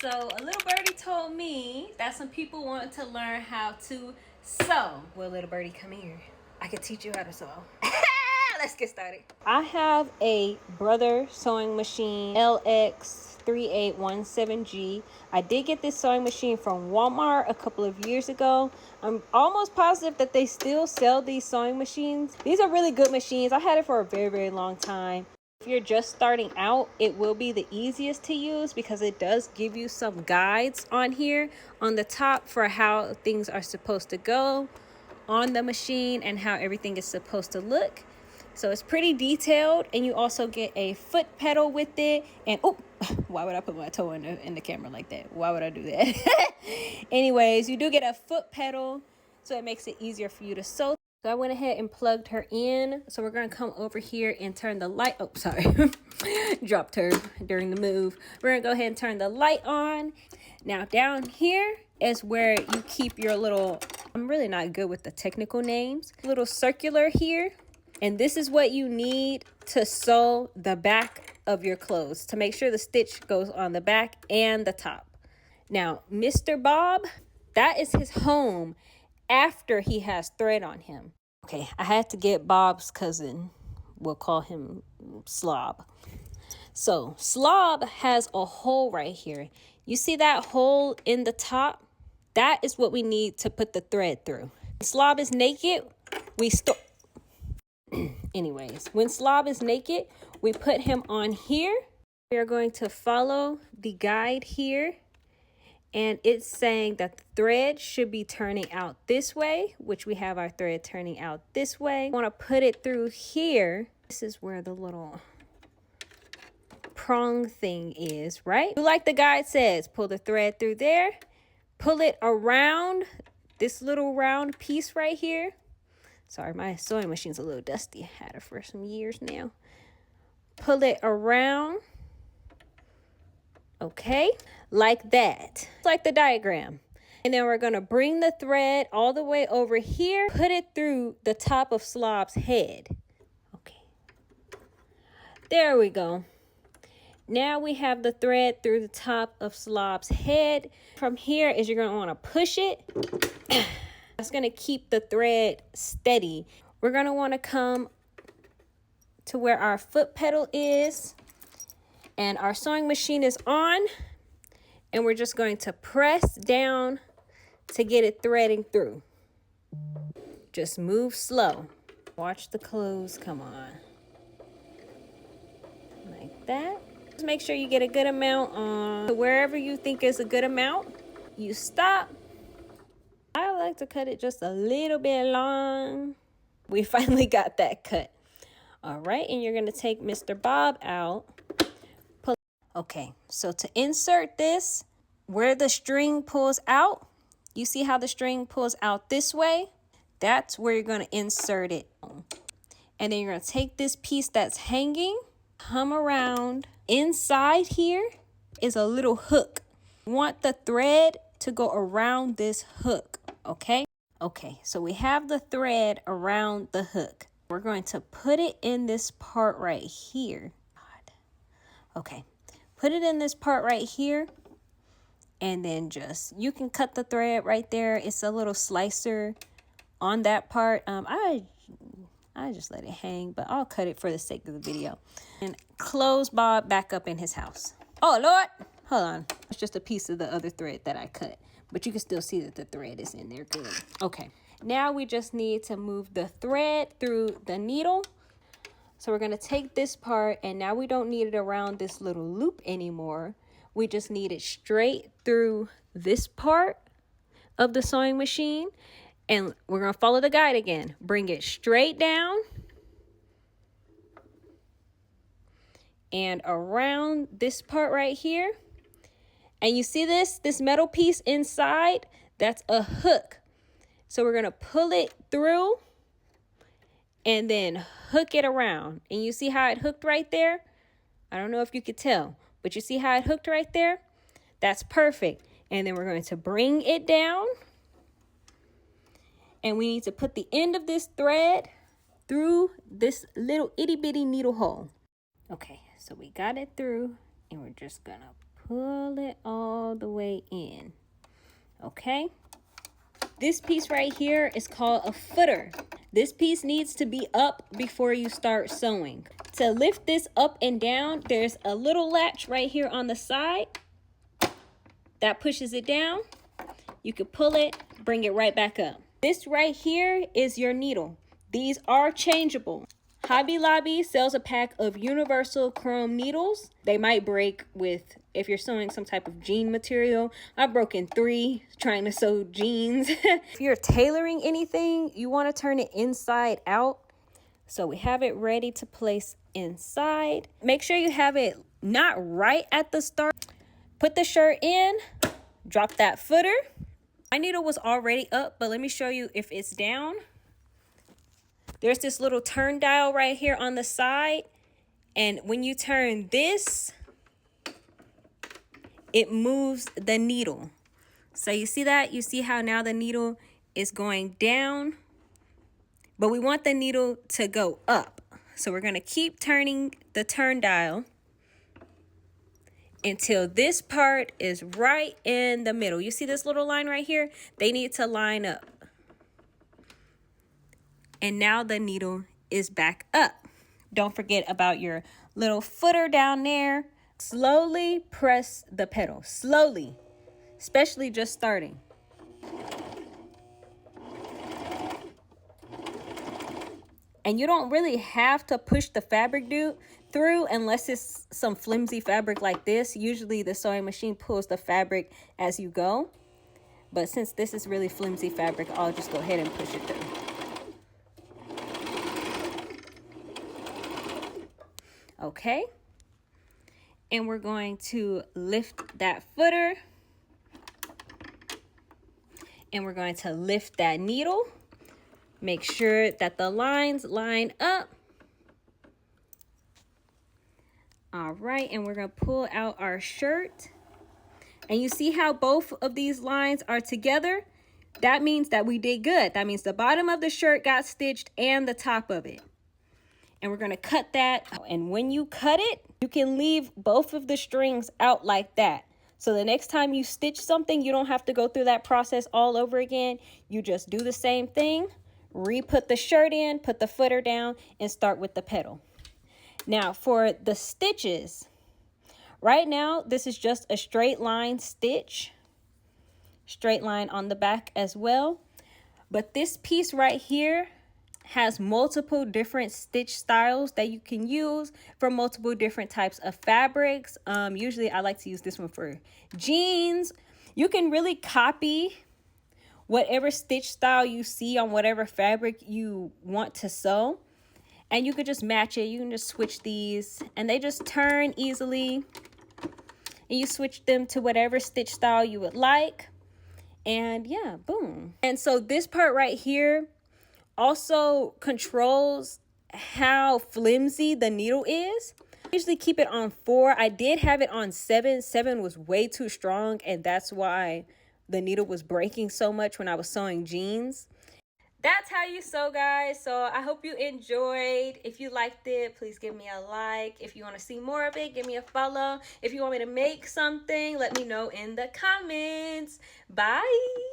So a little birdie told me that some people want to learn how to sew. Well, little birdie, come here. I can teach you how to sew. Let's get started. I have a Brother sewing machine, LX3817G. I did get this sewing machine from Walmart a couple of years ago. I'm almost positive that they still sell these sewing machines. These are really good machines. I had it for a very, very long time. If you're just starting out, it will be the easiest to use because it does give you some guides on here on the top for how things are supposed to go on the machine and how everything is supposed to look. So it's pretty detailed, and you also get a foot pedal with it. And oh, why would I put my toe in the camera like that? Why would I do that? Anyways, you do get a foot pedal, so it makes it easier for you to sew. So I went ahead and plugged her in. So we're going to come over here and turn the light. Oh, sorry. Dropped her during the move. We're going to go ahead and turn the light on. Now down here is where you keep your little, I'm really not good with the technical names, little circular here. And this is what you need to sew the back of your clothes to make sure the stitch goes on the back and the top. Now, Mr. Bob, that is his home after he has thread on him. Okay, I had to get Bob's cousin. We'll call him Slob. So Slob has a hole right here. You see that hole in the top? That is what we need to put the thread through. Slob is naked. Anyways, when Slob is naked, we put him on here. We are going to follow the guide here. And it's saying that the thread should be turning out this way, which we have our thread turning out this way. I want to put it through here. This is where the little prong thing is, right? Like the guide says, pull the thread through there. Pull it around this little round piece right here. Sorry, my sewing machine's a little dusty. I had it for some years now. Pull it around. Okay, like that. Like the diagram. And then we're going to bring the thread all the way over here. Put it through the top of Slob's head. Okay. There we go. Now we have the thread through the top of Slob's head. From here is you're going to want to push it. That's going to keep the thread steady. We're going to want to come to where our foot pedal is, and our sewing machine is on, and we're just going to press down to get it threading through. Just move slow. Watch the clothes come on. Like that. Just make sure you get a good amount on. So wherever you think is a good amount, you stop. I like to cut it just a little bit long. We finally got that cut. All right, and you're going to take Mr. Bob out. Okay, so to insert this, where the string pulls out, you see how the string pulls out this way? That's where you're going to insert it. And then you're going to take this piece that's hanging, come around. Inside here is a little hook. You want the thread to go around this hook, okay? Okay, so we have the thread around the hook. We're going to put it in this part right here. Okay, put it in this part right here, and then you can cut the thread right there. It's a little slicer on that part. I just let it hang, but I'll cut it for the sake of the video. And close Bob back up in his house. Oh, Lord, hold on. It's just a piece of the other thread that I cut. But you can still see that the thread is in there good. Okay, now we just need to move the thread through the needle. So we're going to take this part, and now we don't need it around this little loop anymore. We just need it straight through this part of the sewing machine. And we're going to follow the guide again. Bring it straight down and around this part right here. And you see this metal piece inside? That's a hook. So we're going to pull it through and then hook it around. And you see how it hooked right there? I don't know if you could tell, but you see how it hooked right there? That's perfect. And then we're going to bring it down. And we need to put the end of this thread through this little itty bitty needle hole. Okay, so we got it through, and we're just going to pull it all Okay. This piece right here is called a footer. This piece needs to be up before you start sewing. To lift this up and down, there's a little latch right here on the side that pushes it down. You can pull it, bring it right back up. This right here is your needle. These are changeable. Hobby Lobby sells a pack of universal chrome needles. They might break if you're sewing some type of jean material. I've broken 3 trying to sew jeans. If you're tailoring anything, you want to turn it inside out. So we have it ready to place inside. Make sure you have it not right at the start. Put the shirt in, drop that footer. My needle was already up, but let me show you if it's down. There's this little turn dial right here on the side. And when you turn this, it moves the needle. So you see that? You see how now the needle is going down? But we want the needle to go up. So we're going to keep turning the turn dial until this part is right in the middle. You see this little line right here? They need to line up. And now the needle is back up. Don't forget about your little footer down there. Slowly press the pedal, slowly, especially just starting. And you don't really have to push the fabric through unless it's some flimsy fabric like this. Usually the sewing machine pulls the fabric as you go. But since this is really flimsy fabric, I'll just go ahead and push it through. Okay. And we're going to lift that footer. And we're going to lift that needle. Make sure that the lines line up. All right, and we're gonna pull out our shirt. And you see how both of these lines are together? That means that we did good. That means the bottom of the shirt got stitched and the top of it. And we're gonna cut that. And when you cut it, you can leave both of the strings out like that. So the next time you stitch something, you don't have to go through that process all over again. You just do the same thing, re-put the shirt in, put the footer down, and start with the pedal. Now for the stitches, right now, this is just a straight line stitch, straight line on the back as well. But this piece right here has multiple different stitch styles that you can use for multiple different types of fabrics. Usually I like to use this one for jeans. You can really copy whatever stitch style you see on whatever fabric you want to sew. And you could just match it. You can just switch these and they just turn easily. And you switch them to whatever stitch style you would like. And yeah, boom. And so this part right here also controls how flimsy the needle is. I usually keep it on 4. I did have it on 7. 7 was way too strong, and that's why the needle was breaking so much when I was sewing jeans. That's how you sew, guys. So I hope you enjoyed. If you liked it, please give me a like. If you want to see more of it, give me a follow. If you want me to make something, let me know in the comments. Bye.